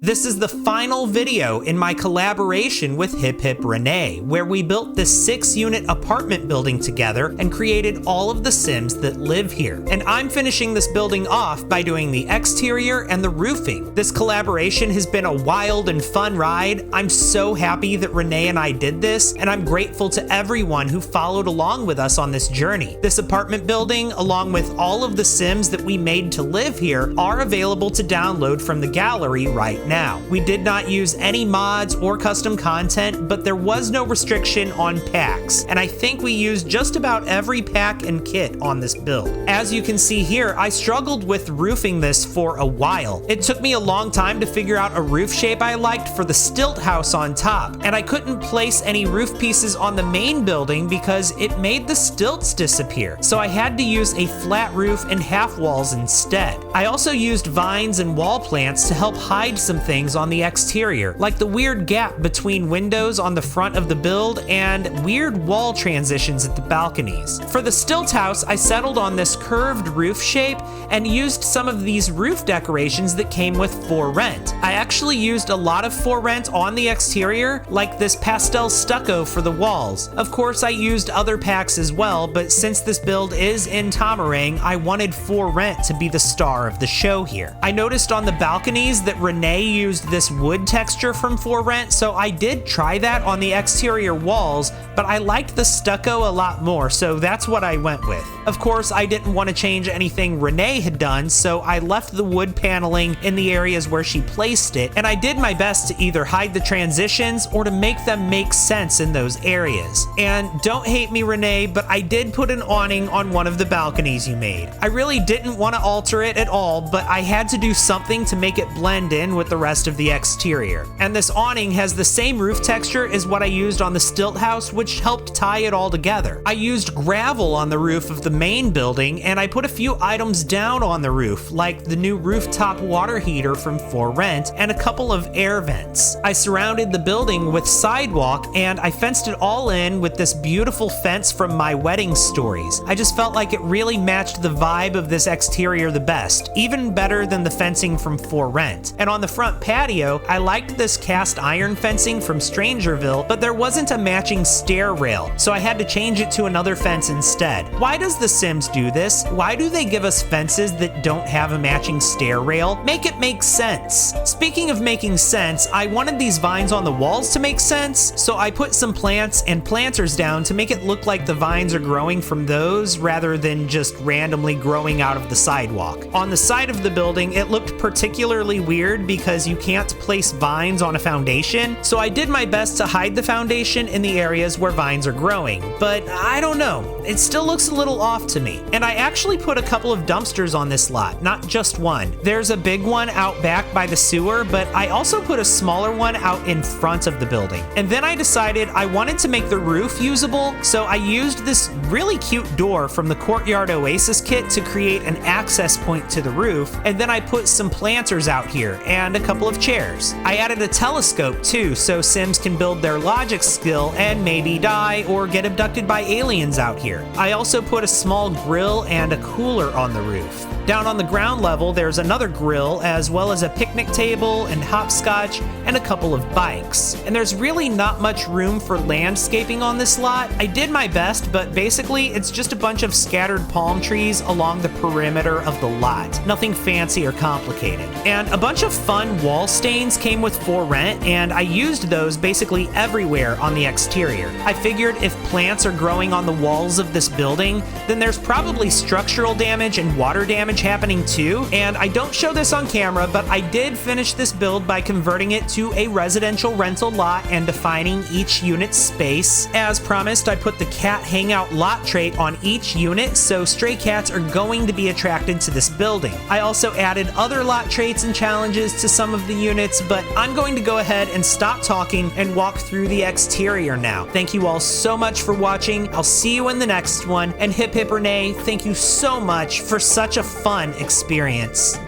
This is the final video in my collaboration with HipHipRenee, where we built this 6-unit apartment building together and created all of the Sims that live here. And I'm finishing this building off by doing the exterior and the roofing. This collaboration has been a wild and fun ride. I'm so happy that Renee and I did this, and I'm grateful to everyone who followed along with us on this journey. This apartment building, along with all of the Sims that we made to live here, are available to download from the gallery right now. We did not use any mods or custom content, but there was no restriction on packs, and I think we used just about every pack and kit on this build. As you can see here, I struggled with roofing this for a while. It took me a long time to figure out a roof shape I liked for the stilt house on top, and I couldn't place any roof pieces on the main building because it made the stilts disappear, so I had to use a flat roof and half walls instead. I also used vines and wall plants to help hide some things on the exterior, like the weird gap between windows on the front of the build and weird wall transitions at the balconies. For the stilt house, I settled on this curved roof shape and used some of these roof decorations that came with For Rent. I actually used a lot of For Rent on the exterior, like this pastel stucco for the walls. Of course, I used other packs as well, but since this build is in Tamarang, I wanted For Rent to be the star of the show here. I noticed on the balconies that Renee used this wood texture from For Rent, so I did try that on the exterior walls, but I liked the stucco a lot more, so that's what I went with. Of course, I didn't want to change anything Renee had done, so I left the wood paneling in the areas where she placed it, and I did my best to either hide the transitions or to make them make sense in those areas. And don't hate me, Renee, but I did put an awning on one of the balconies you made. I really didn't want to alter it at all, but I had to do something to make it blend in with the rest of the exterior. And this awning has the same roof texture as what I used on the stilt house, which helped tie it all together. I used gravel on the roof of the main building, and I put a few items down on the roof, like the new rooftop water heater from For Rent and a couple of air vents. I surrounded the building with sidewalk, and I fenced it all in with this beautiful fence from My Wedding Stories. I just felt like it really matched the vibe of this exterior the best, even better than the fencing from For Rent. And on the front patio, I liked this cast iron fencing from Strangerville, but there wasn't a matching stair rail, so I had to change it to another fence instead. Why does The Sims do this? Why do they give us fences that don't have a matching stair rail? Make it make sense. Speaking of making sense, I wanted these vines on the walls to make sense, so I put some plants and planters down to make it look like the vines are growing from those rather than just randomly growing out of the sidewalk. On the side of the building, it looked particularly weird because you can't place vines on a foundation, so I did my best to hide the foundation in the areas where vines are growing, but I don't know, it still looks a little off to me. And I actually put a couple of dumpsters on this lot, not just one. There's a big one out back by the sewer, but I also put a smaller one out in front of the building. And then I decided I wanted to make the roof usable, so I used this really cute door from the Courtyard Oasis kit to create an access point to the roof, and then I put some planters out here and a couple of chairs. I added a telescope too, so Sims can build their logic skill and maybe die or get abducted by aliens out here. I also put a small grill and a cooler on the roof. Down on the ground level, there's another grill, as well as a picnic table and hopscotch and a couple of bikes. And there's really not much room for landscaping on this lot. I did my best, but basically it's just a bunch of scattered palm trees along the perimeter of the lot. Nothing fancy or complicated. And a bunch of fun wall stains came with For Rent, and I used those basically everywhere on the exterior. I figured if plants are growing on the walls of this building, then there's probably structural damage and water damage happening too, and I don't show this on camera, but I did finish this build by converting it to a residential rental lot and defining each unit's space. As promised, I put the cat hangout lot trait on each unit, so stray cats are going to be attracted to this building. I also added other lot traits and challenges to some of the units, but I'm going to go ahead and stop talking and walk through the exterior now. Thank you all so much for watching. I'll see you in the next one, and HipHipRenee, thank you so much for such a fun experience.